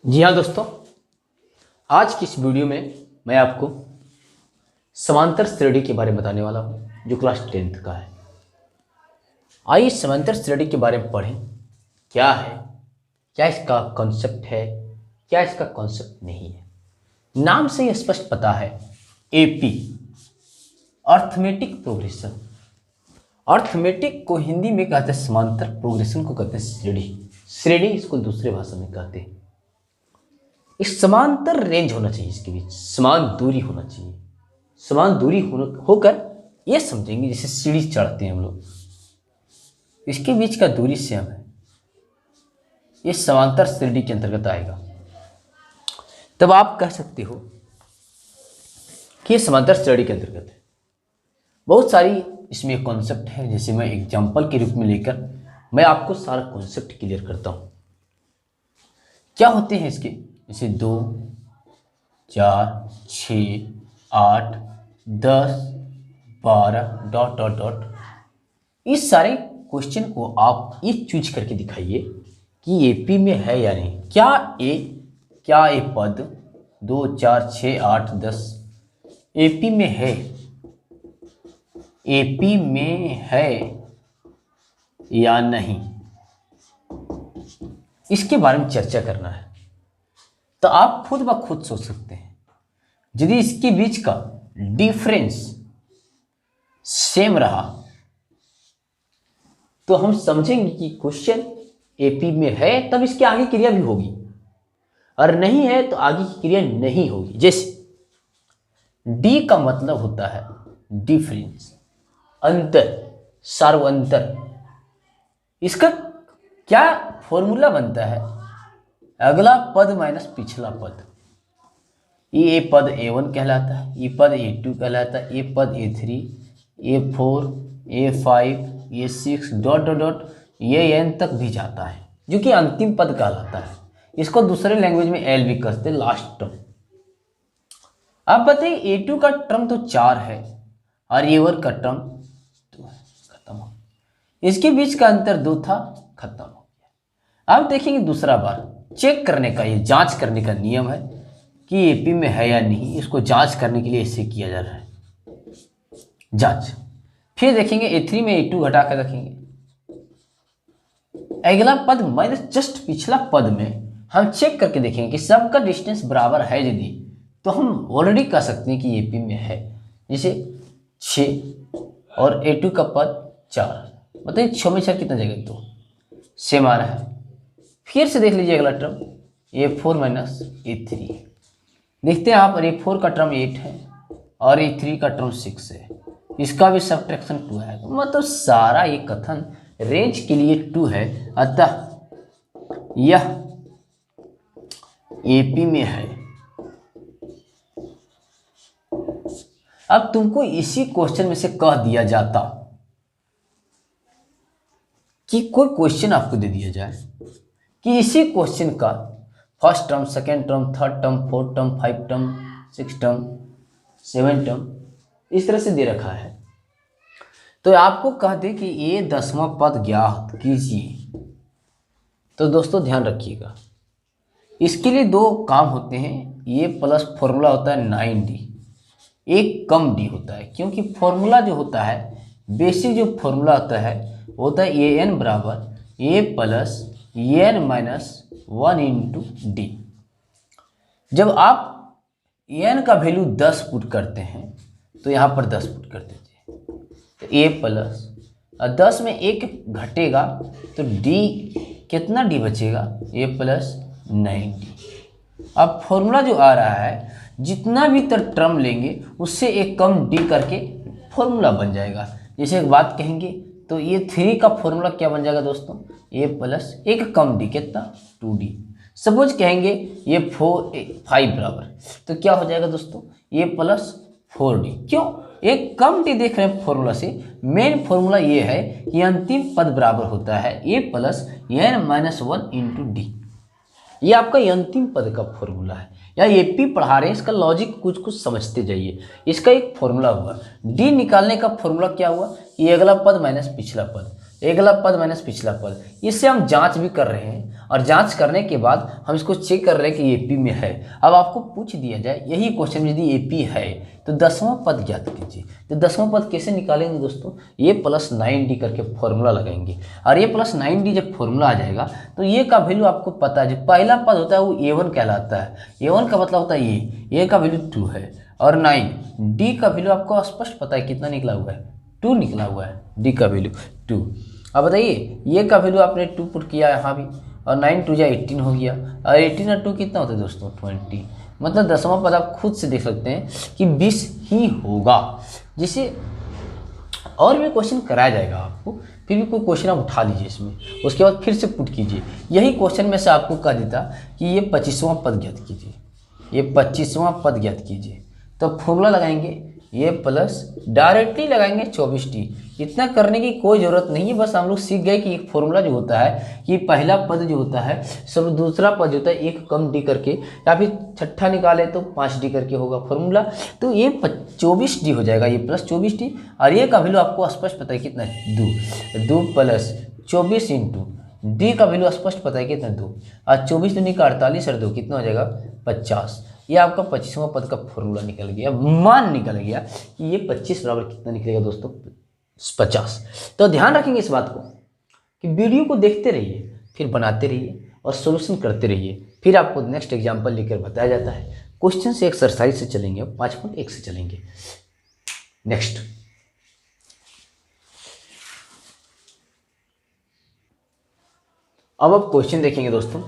जी हाँ दोस्तों, आज की इस वीडियो में मैं आपको समांतर श्रेणी के बारे में बताने वाला हूँ जो क्लास 10th का है। आइए समांतर श्रेणी के बारे में पढ़ें। क्या है, क्या इसका कॉन्सेप्ट है, क्या इसका कॉन्सेप्ट नहीं है। नाम से ही स्पष्ट पता है, एपी अर्थमेटिक प्रोग्रेशन। अर्थमेटिक को हिंदी में कहते हैं समांतर, प्रोग्रेशन को कहते हैं श्रेणी। श्रेणी इसको दूसरे भाषा में कहते हैं। एक समांतर रेंज होना चाहिए, इसके बीच समान दूरी होना चाहिए। समान दूरी होकर ये समझेंगे जैसे सीढ़ी चढ़ते हैं हम लोग, इसके बीच का दूरी सेम है, ये समांतर श्रेणी के अंतर्गत आएगा। तब आप कह सकते हो कि ये समांतर श्रेणी के अंतर्गत है। बहुत सारी इसमें कॉन्सेप्ट है, जैसे मैं एग्जाम्पल के रूप में लेकर मैं आपको सारा कॉन्सेप्ट क्लियर करता हूँ। क्या होते हैं इसके, जैसे 2, 4, 6, 8, 10, 12 डॉट डॉट डॉट। इस सारे क्वेश्चन को आप ये चूज करके दिखाइए कि एपी में है या नहीं। क्या ए पद 2, 4, 6, 8, 10 एपी में है, एपी में है या नहीं, इसके बारे में चर्चा करना है। तो आप खुद ब खुद सोच सकते हैं, यदि इसके बीच का डिफरेंस सेम रहा तो हम समझेंगे कि क्वेश्चन एपी में है, तब इसके आगे क्रिया भी होगी, और नहीं है तो आगे की क्रिया नहीं होगी। जैसे डी का मतलब होता है डिफरेंस, अंतर, सार्वअंतर। इसका क्या फॉर्मूला बनता है, अगला पद माइनस पिछला पद। ये पद A1 कहलाता है, ये पद A2 कहलाता है, ये पद A3, A4, A5, A6 dot dot dot ये N तक भी जाता है, जो कि अंतिम पद कहलाता है। इसको दूसरे लैंग्वेज में L भी कहते हैं, लास्ट टर्म। अब बताइए A2 का टर्म तो 4 है और A1 का टर्म 2 है, खत्म हो। इसके बीच का अंतर 2 था, खत्म हो गया। अब देखेंगे दूसरा बार चेक करने का, ये जांच करने का नियम है कि एपी में है या नहीं। इसको जांच करने के लिए इससे किया जा रहा है जांच। फिर देखेंगे A3 में A2 घटा कर रखेंगे, अगला पद माइनस जस्ट पिछला पद में हम चेक करके देखेंगे कि सबका डिस्टेंस बराबर है। यदि तो हम ऑलरेडी कह सकते हैं कि एपी में है। जैसे 6 और A2 का पद 4, बताइए 6 में 4 कितना जाएगा, 2 सेम आ रहा है। फिर से देख लीजिए अगला टर्म A4 माइनस A3, देखते हैं यहाँ पर A4 का टर्म 8 है और A3 का टर्म 6 है, इसका भी सब्ट्रैक्शन 2 है। मतलब सारा ये कथन रेंज के लिए 2 है, अतः यह एपी में है। अब तुमको इसी क्वेश्चन में से कह दिया जाता कि कोई क्वेश्चन आपको दे दिया जाए कि इसी क्वेश्चन का first term, second term, third term, fourth term, 5 term, 6 term, 7 term इस तरह से दे रखा है, तो आपको कह दे कि ये 10वां पद ज्ञात कीजिए। तो दोस्तों ध्यान रखिएगा, इसके लिए 2 काम होते हैं। ये प्लस फॉर्मूला होता है 9D, एक कम डी होता है, क्योंकि फॉर्मूला जो होता है, बेसिक जो फॉर्मूला होता है वो होता है AN बराबर A plus AN minus 1 into D. जब आप AN का वैल्यू 10 पुट करते हैं तो यहाँ पर 10 पुट कर दीजिए, तो A प्लस 10 में 1 घटेगा तो D कितना D बचेगा, A प्लस 9D। अब फॉर्मूला जो आ रहा है, जितना भी टर्म लेंगे उससे एक कम D करके फॉर्मूला बन जाएगा। जैसे एक बात कहेंगे तो ये 3 का फॉर्मूला क्या बन जाएगा दोस्तों, A प्लस एक कम D कितना 2D। सपोज कहेंगे ये 5 बराबर, तो क्या हो जाएगा दोस्तों, A प्लस 4D। क्यों, एक कम D देख रहे हैं फॉर्मूला से। मेन फॉर्मूला ये है कि अंतिम पद बराबर होता है A plus N minus 1 into D. ये आपका अंतिम पद का फॉर्मूला है। या एपी पढ़ा रहे हैं, इसका लॉजिक कुछ कुछ समझते जाइए। इसका एक फॉर्मूला हुआ, डी निकालने का फॉर्मूला क्या हुआ, ये अगला पद माइनस पिछला पद, अगला पद माइनस पिछला पद। इससे हम जांच भी कर रहे हैं और जांच करने के बाद हम इसको चेक कर रहे हैं कि एपी में है। अब आपको पूछ दिया जाए यही क्वेश्चन में यदि एपी है तो 10वां पद ज्ञात कीजिए। तो 10वां पद कैसे निकालेंगे दोस्तों, ये प्लस 9d करके फॉर्मूला लगाएंगे और ये प्लस 9d जब फॉर्मूला आ जाएगा तो ये का वैल्यू आपको पता है, जो पहला पद होता है वो a1 कहलाता है। a1 का मतलब होता है ये का वैल्यू 2 है और 9d का वैल्यू आपको स्पष्ट पता है कितना निकला हुआ है, 2 निकला हुआ है, d का वैल्यू 2। अब बताइए ये का वैल्यू आपने 2 पुट किया यहाँ भी और 9 2 18 हो गया और 18 और 2 कितना होता है दोस्तों 20। मतलब 10वां पद आप खुद से देख सकते हैं कि 20 ही होगा, जिसे और भी क्वेश्चन कराया जाएगा आपको, फिर भी कोई क्वेश्चन आप उठा लीजिए इसमें, उसके बाद फिर से पुट कीजिए। यही क्वेश्चन में से आपको कह देता कि ये 25वां पद ज्ञात कीजिए, ये 25वां पद ज्ञात कीजिए, तो फॉर्मूला लगाएंगे ये प्लस डायरेक्टली लगाएंगे 24d। इतना करने की कोई ज़रूरत नहीं है, बस हम लोग सीख गए कि एक फॉर्मूला जो होता है कि पहला पद जो होता है सब दूसरा पद जो होता है एक कम डी करके या फिर छठा निकाले तो 5d करके होगा फॉर्मूला। तो ये 24d हो जाएगा, ये प्लस 24d और ये का वैल्यू आपको स्पष्ट पता है कितना है 2 प्लस 24 इंटू डी का वैल्यू स्पष्ट पता है कितना 2 और 24 दूनी का 48 और 2 कितना हो जाएगा 50। ये आपका 25वां पद का फॉर्मूला निकल गया, मान निकल गया कि ये 25 बराबर कितना निकलेगा दोस्तों 50। तो ध्यान रखेंगे इस बात को कि वीडियो को देखते रहिए, फिर बनाते रहिए और सॉल्यूशन करते रहिए, फिर आपको नेक्स्ट एग्जाम्पल लेकर बताया जाता है। क्वेश्चन से एक्सरसाइज से चलेंगे, 5.1 से चलेंगे। नेक्स्ट अब आप क्वेश्चन देखेंगे दोस्तों,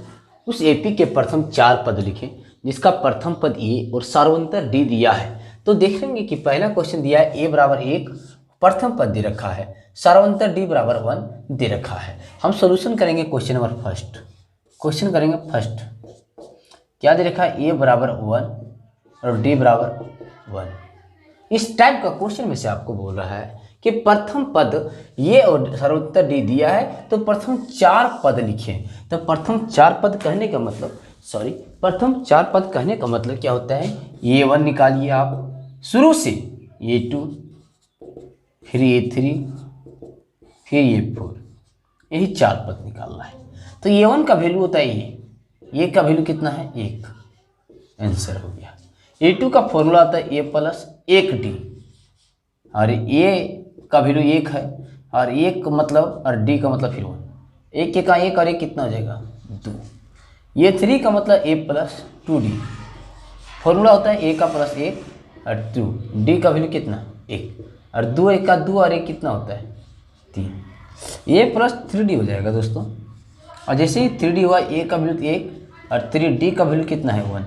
उस एपी के प्रथम 4 पद लिखें जिसका प्रथम पद ए और सार्वंतर डी दिया है। तो देखेंगे कि पहला क्वेश्चन दिया है ए बराबर 1, प्रथम पद दे रखा है, सार्वंतर डी बराबर 1 दे रखा है। हम सॉल्यूशन करेंगे क्वेश्चन नंबर फर्स्ट, क्वेश्चन करेंगे फर्स्ट क्या दे रखा है ए बराबर 1 और डी बराबर 1। इस टाइप का क्वेश्चन में से आपको बोल रहा है कि प्रथम पद ये और सर्वोत्तर डी दिया है तो प्रथम 4 पद लिखें। तो प्रथम 4 पद कहने का मतलब प्रथम 4 पद कहने का मतलब क्या होता है, a1 निकालिए आप शुरू से, a2 फिर a3 फिर a4, यही 4 पद निकालना है। तो a1 का वैल्यू होता है ये का वैल्यू कितना है 1, आंसर हो गया। a2 का फॉर्मूला आता है a प्लस 1d और a का वैल्यू 1 है और 1 मतलब और d का मतलब फिर 1, 1 का 1 और 1 कितना हो जाएगा 2। ये 3 का मतलब a प्लस 2d, फॉर्मूला होता है a का प्लस 1 और 2, d का वैल्यू कितना 1 और 2 1 का 2 और 1 कितना होता है 3, ये प्लस 3d हो जाएगा दोस्तों। और जैसे ही 3d हुआ a का वैल्यू 1 और 3d का वैल्यू कितना है 1,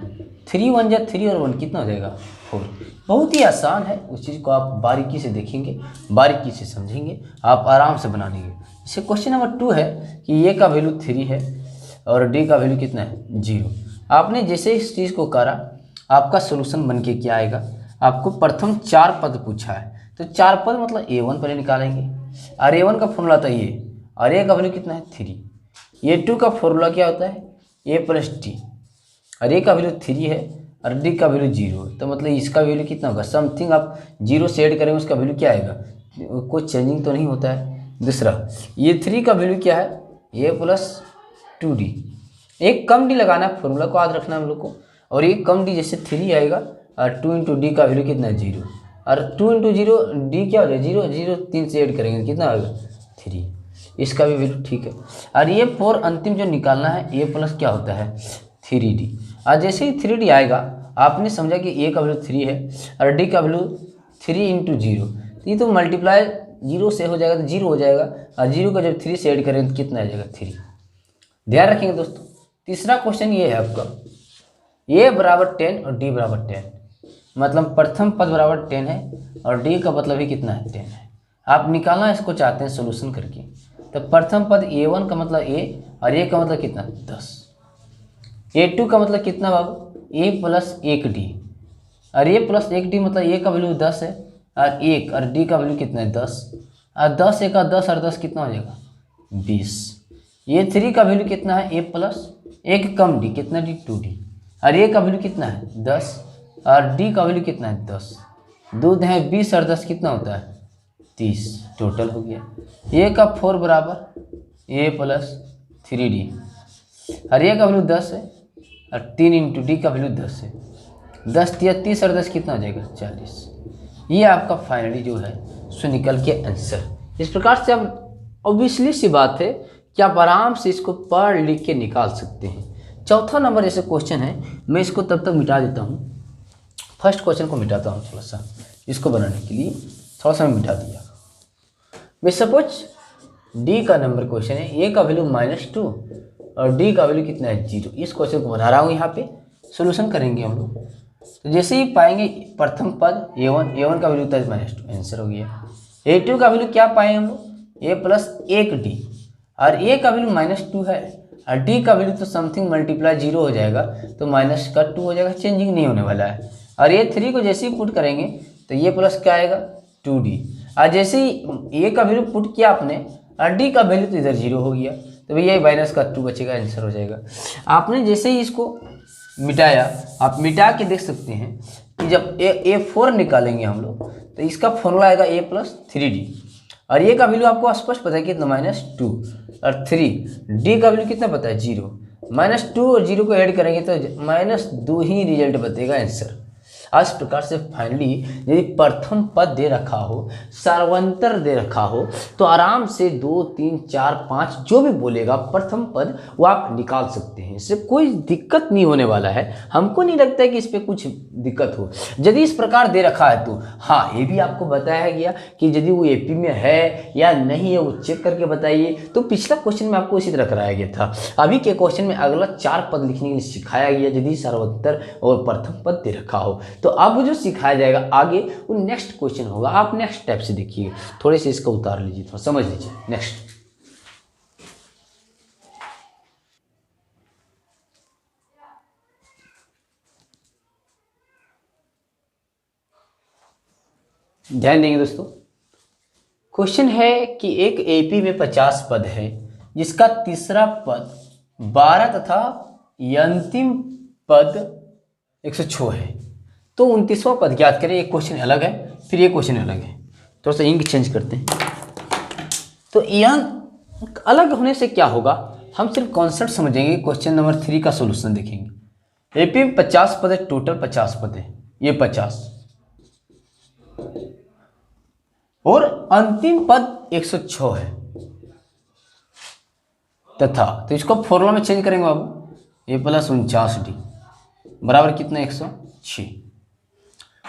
3 1 जा 3 और 1 कितना हो जाएगा 4। बहुत ही आसान है, उस चीज़ को आप बारीकी से देखेंगे, बारीकी से समझेंगे, आप आराम से बना लेंगे। जैसे क्वेश्चन नंबर 2 है कि a का वैल्यू 3 है और d का वैल्यू कितना है 0। आपने जैसे इस चीज़ को करा आपका सोल्यूशन बन के क्या आएगा, आपको प्रथम 4 पद पूछा है तो 4 पद मतलब a1 पहले निकालेंगे और a1 का फॉर्मूला था ये और a का वैल्यू कितना है 3। a2 का फॉर्मूला क्या होता है a प्लस d और a का वैल्यू 3 है और d का वैल्यू 0, तो मतलब इसका वैल्यू कितना होगा समथिंग आप 0 से ऐड करेंगे उसका वैल्यू क्या आएगा, कोई चेंजिंग तो नहीं होता है। दूसरा ये 3 का वैल्यू क्या है a प्लस 2d, एक कम डी लगाना है, फॉर्मूला को याद रखना हम लोग को, और एक कम डी जैसे 3 आएगा और 2 इंटू डी का वैल्यू कितना है 0 और 2 इंटू 0 डी क्या हो जाएगा 0 0 3 से ऐड करेंगे कितना आएगा 3, इसका भी वैल्यू ठीक है। और ये 4 अंतिम जो निकालना है ए प्लस क्या होता है 3d, और जैसे ही 3d आएगा आपने समझा कि ए का वैल्यू 3 है और डी का वैल्यू 3 इंटू 0, ये तो मल्टीप्लाई 0 से हो जाएगा तो 0 हो जाएगा और 0 का जब 3 से ऐड करेंगे तो कितना आ जाएगा 3। ध्यान रखेंगे दोस्तों। तीसरा क्वेश्चन ये है आपका a बराबर 10 और d बराबर 10, मतलब प्रथम पद बराबर 10 है और d का मतलब ही कितना है 10 है। आप निकालना इसको चाहते हैं सोल्यूशन करके, तो प्रथम पद a1 का मतलब a और a का मतलब कितना 10, a2 का मतलब कितना बाबू a प्लस 1d और a प्लस 1d मतलब a का वैल्यू 10 है और 1 और d का वैल्यू कितना है 10 और 10 1 का 10 और 10 कितना हो जाएगा 20। ये 3 का वैल्यू कितना है a प्लस 1 कम d कितना d 2d और a का वैल्यू कितना है 10 और d का वैल्यू कितना है 10, दूध है 20 और 10 कितना होता है 30, टोटल हो गया। a का 4 बराबर a प्लस 3d और ए का वैल्यू 10 है और 3 इंटू डी का वैल्यू 10 है। 10 या 30 और 10 कितना हो जाएगा 40। ये आपका फाइनली जो है सो निकल के आंसर। इस प्रकार से अब ऑब्वियसली सी बात है कि आप आराम से इसको पढ़ लिख के निकाल सकते हैं। चौथा नंबर ऐसे क्वेश्चन है, मैं इसको तब तक मिटा देता हूँ। फर्स्ट क्वेश्चन को मिटाता हूँ थोड़ा सा, इसको बनाने के लिए थोड़ा सा मैं मिटा दिया। मैं सपोज डी का नंबर क्वेश्चन है, ए का वैल्यू -2 और डी का वैल्यू कितना है 0। इस क्वेश्चन को बना रहा हूँ, यहाँ पे सोल्यूशन करेंगे हम लोग। तो जैसे ही पाएंगे प्रथम पद a1 का वैल्यू था -2, आंसर हो गया। a2 का वैल्यू क्या पाए हम लोग a प्लस 1d, और a का वैल्यू -2 है और d का वैल्यू तो समथिंग मल्टीप्लाई 0 हो जाएगा, तो -2 हो जाएगा, चेंजिंग नहीं होने वाला है। और a3 को जैसे ही पुट करेंगे तो ये प्लस क्या आएगा 2d, और जैसे ही a का वैल्यू पुट किया आपने और d का वैल्यू तो इधर 0 हो गया, तो भैया -2 बचेगा, आंसर हो जाएगा। आपने जैसे ही इसको मिटाया, आप मिटा के देख सकते हैं कि जब a4 निकालेंगे हम लोग तो इसका फॉर्मूला आएगा a प्लस 3d, और ये का वैल्यू आपको स्पष्ट पता है कितना -2 और 3, डी का वैल्यू कितना पता है 0। -2 और 0 को ऐड करेंगे तो -2 ही रिजल्ट बतेगा आंसर। इस प्रकार से फाइनली यदि प्रथम पद दे रखा हो, सर्वांतर दे रखा हो, तो आराम से 2, 3, 4, 5 जो भी बोलेगा प्रथम पद वो आप निकाल सकते हैं। इससे कोई दिक्कत नहीं होने वाला है। हमको नहीं लगता है कि इस पर कुछ दिक्कत हो। यदि इस प्रकार दे रखा है तो हाँ, ये भी आपको बताया गया कि यदि वो एपी में है या नहीं है वो चेक करके बताइए। तो पिछला क्वेश्चन में आपको इसी तरह कराया गया था। अभी के क्वेश्चन में अगला 4 पद लिखने के लिए सिखाया गया यदि सर्वोत्तर और प्रथम पद दे रखा हो। तो अब जो सिखाया जाएगा आगे वो नेक्स्ट क्वेश्चन होगा। आप नेक्स्ट टाइप से देखिए, थोड़े से इसको उतार लीजिए, थोड़ा समझ लीजिए। नेक्स्ट ध्यान देंगे दोस्तों। क्वेश्चन है कि एक एपी में 50 पद है जिसका तीसरा पद 12 तथा अंतिम पद 106 है, तो 29वां पद ज्ञात करें। एक क्वेश्चन अलग है, फिर ये क्वेश्चन अलग है। थोड़ा सा इंक चेंज करते हैं। तो यह अलग होने से क्या होगा, हम सिर्फ कॉन्सेप्ट समझेंगे। क्वेश्चन नंबर 3 का सोल्यूशन देखेंगे। एपी में 50 पद है, टोटल 50 पद है, ये 50 और अंतिम पद 106 है तथा, तो इसको फॉर्मूला में चेंज करेंगे बाबू। ए प्लस 49d बराबर कितना 106।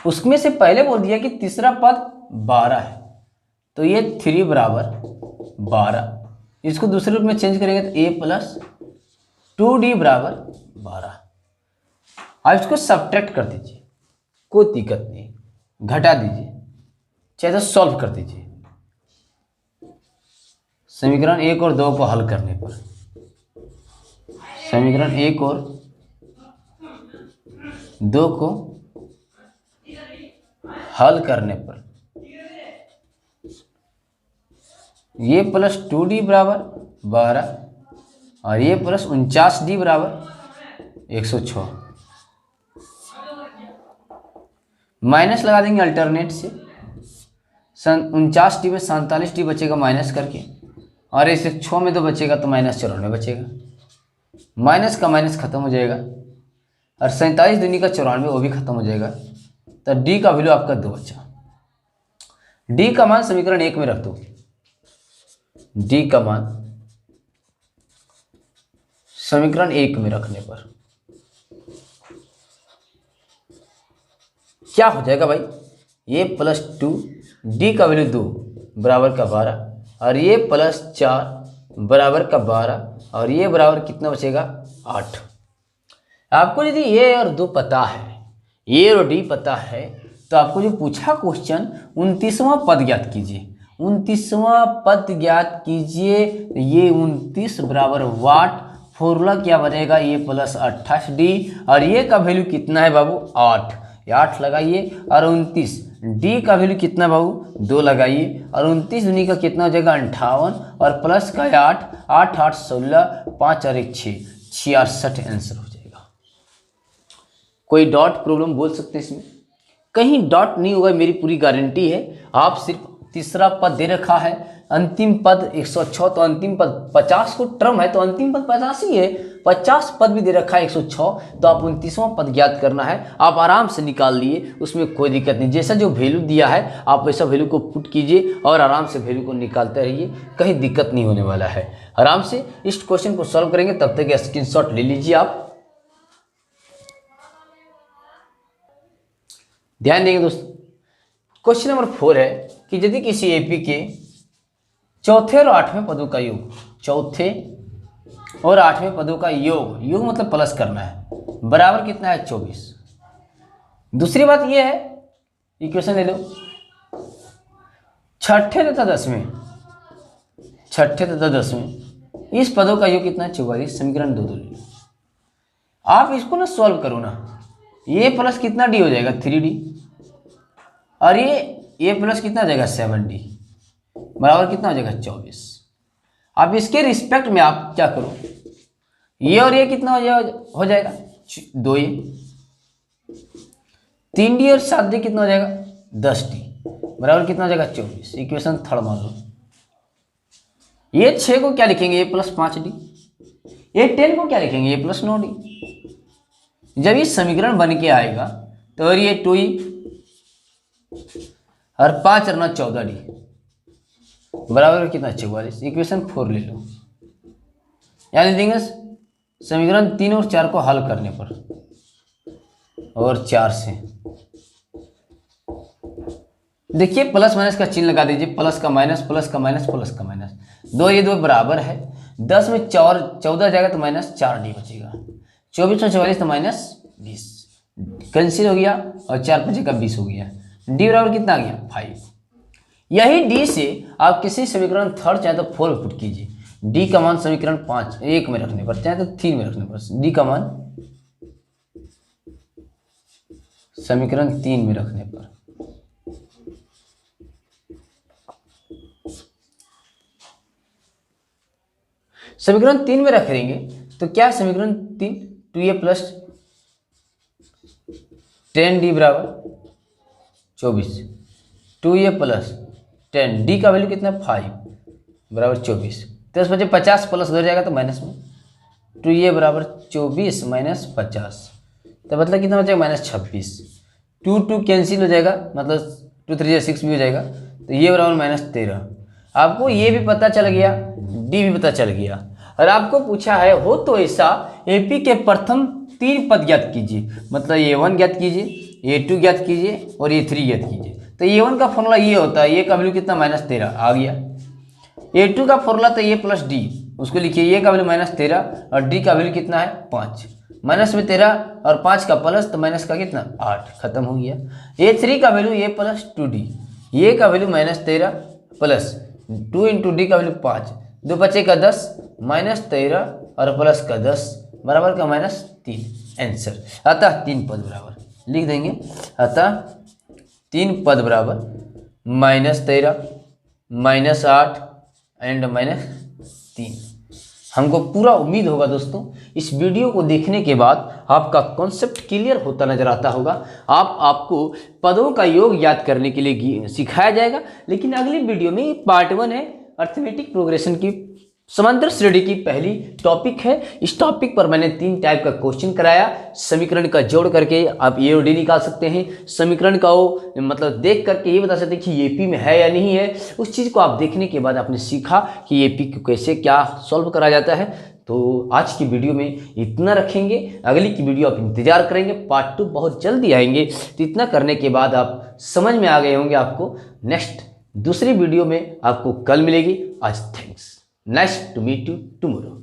उसमें से पहले बोल दिया कि तीसरा पद 12 है, तो ये 3 बराबर 12। इसको दूसरे रूप में चेंज करेंगे तो a प्लस 2d बराबर 12। अब इसको सब्ट्रैक्ट कर दीजिए, कोई दिक्कत नहीं, घटा दीजिए, चाहे तो सॉल्व कर दीजिए। समीकरण 1 और 2 को हल करने पर, समीकरण 1 और 2 को हल करने पर ये प्लस 2d बराबर 12 और ये प्लस 49d बराबर 106। माइनस लगा देंगे अल्टरनेट से। 49d में 47d बचेगा माइनस करके, और इस 106 में तो बचेगा तो -94 बचेगा। माइनस का माइनस खत्म हो जाएगा, और 47 दूनी का 94 वो भी खत्म हो जाएगा। तो d का वैल्यू आपका 2 बचा। d का मान समीकरण 1 में रख दो। d का मान समीकरण 1 में रखने पर क्या हो जाएगा भाई, ये प्लस 2, d का वैल्यू 2 बराबर का 12 और ये प्लस 4 बराबर का 12 और ये बराबर कितना बचेगा 8। आपको यदि ये और 2 पता है, ये और d पता है, तो आपको जो पूछा क्वेश्चन 29वां पद ज्ञात कीजिए। 29वां पद ज्ञात कीजिए। ये 29 बराबर वाट, फॉर्मूला क्या बनेगा, ये प्लस 28d और ये का वैल्यू कितना है बाबू 8, 8 लगाइए, और 29 d का वैल्यू कितना बाबू 2 लगाइए, और 29 दूनी का कितना हो जाएगा 58 और प्लस का 8, 8 8 16, 5 और 1 6, 66 आंसर हो जाएगा। कोई डॉट प्रॉब्लम बोल सकते हैं इसमें, कहीं डॉट नहीं होगा, मेरी पूरी गारंटी है। आप सिर्फ तीसरा पद दे रखा है, अंतिम पद 106, तो अंतिम पद 50 को टर्म है तो अंतिम पद 50 ही है, 50 पद भी दे रखा है 106, तो आप 29वां पद ज्ञात करना है। आप आराम से निकाल लिए, उसमें कोई दिक्कत नहीं। जैसा जो वैल्यू दिया है आप वैसा वैल्यू को पुट कीजिए और आराम से वैल्यू को निकालते रहिए, कहीं दिक्कत नहीं होने वाला है। आराम से इस क्वेश्चन को सॉल्व करेंगे, तब तक स्क्रीनशॉट ले लीजिए। आप ध्यान देंगे दोस्तों। क्वेश्चन नंबर 4 है कि यदि किसी एपी के चौथे और 8वें पदों का योग, चौथे और 8वें पदों का योग, योग मतलब प्लस करना है, बराबर कितना है 24। दूसरी बात यह है, इक्वेशन ले लो, छठे तथा 10वें इस पदों का योग कितना है 44। समीकरण 2 ले लो। आप इसको ना सॉल्व करो ना, ये प्लस कितना डी हो जाएगा 3d, और ये प्लस कितना हो जाएगा 7d, बराबर कितना हो जाएगा 24। अब इसके रिस्पेक्ट में आप क्या करो, ये और ये कितना हो जाएगा 2, ये 3d और 7d कितना हो जाएगा 10d, बराबर कितना हो जाएगा 24। इक्वेशन 3 मान लो। ये 6 को क्या लिखेंगे, ये प्लस 5d, ये 10 को क्या लिखेंगे, ये प्लस 9d। जब ये समीकरण बन के आएगा तो और ये 2e और 5 और 9 14d, बराबर कितना 44। इक्वेशन 4 ले लो। यानी देंगे समीकरण 3 और 4 को हल करने पर, और 4 से देखिए प्लस माइनस का चिन्ह लगा दीजिए, प्लस का माइनस, प्लस का माइनस, प्लस का माइनस, दो ये दो बराबर है। 10 में 14 जाएगा तो माइनस 4d बचेगा। 24 में 44 तो माइनस 20 कैंसिल हो गया, और 4 5 का 20 हो गया। डी बराबर कितना आ गया 5। यही डी से आप किसी समीकरण 3 चाहे तो 4 में पुट कीजिए। डी का मान समीकरण 5 1 में रखने पर, चाहे तो 3 में रखने पर, डी का मान समीकरण 3 में रखने पर, समीकरण 3 में रख देंगे तो क्या समीकरण 3 2a प्लस 10d बराबर 24, 2a प्लस 10, d का वैल्यू कितना 5 बराबर 24। 10 बचे 50 प्लस उधर जाएगा तो माइनस में, 2a बराबर 24 माइनस 50, तो मतलब कितना बचेगा माइनस 26। 2 कैंसिल हो जाएगा, मतलब 2 3 6 भी हो जाएगा, तो ये बराबर माइनस 13। आपको ये भी पता चल गया, डी भी पता चल गया। और आपको पूछा है हो तो ऐसा एपी के प्रथम 3 पद ज्ञात कीजिए, मतलब a1 ज्ञात कीजिए, a2 ज्ञात कीजिए और a3 ज्ञात कीजिए। तो a1 का फॉर्मूला ये होता है, ये का वैल्यू कितना माइनस 13 आ गया। a2 का फॉर्मूला तो a प्लस डी, उसको लिखिए, ये का वैल्यू माइनस 13 और डी का वैल्यू कितना है 5, माइनस में 13 और 5 का प्लस, तो माइनस का कितना 8, खत्म हो गया। a3 का वैल्यू a प्लस 2d, ये का value minus 13 plus 2 into D का वैल्यू 5, 2 बचे का 10 माइनस 13 और प्लस का 10 बराबर का माइनस 3, आंसर। अतः 3 पद बराबर लिख देंगे, अतः 3 पद बराबर माइनस 13 माइनस 8 एंड माइनस 3। हमको पूरा उम्मीद होगा दोस्तों इस वीडियो को देखने के बाद आपका कॉन्सेप्ट क्लियर होता नजर आता होगा। आपको पदों का योग याद करने के लिए सिखाया जाएगा, लेकिन अगली वीडियो में पार्ट 1 है अर्थमेटिक प्रोग्रेशन की समांतर श्रेणी की पहली टॉपिक है। इस टॉपिक पर मैंने 3 टाइप का क्वेश्चन कराया। समीकरण का जोड़ करके आप ए और डी निकाल सकते हैं, समीकरण का वो मतलब देख करके ये बता सकते हैं कि एपी में है या नहीं है। उस चीज़ को आप देखने के बाद आपने सीखा कि एपी को कैसे क्या सॉल्व करा जाता है। तो आज की वीडियो में इतना रखेंगे, अगली की वीडियो आप इंतजार करेंगे, पार्ट 2 बहुत जल्दी आएंगे। तो इतना करने के बाद आप समझ में आ गए होंगे, आपको नेक्स्ट दूसरी वीडियो में आपको कल मिलेगी। आज thanks, nice to meet you tomorrow.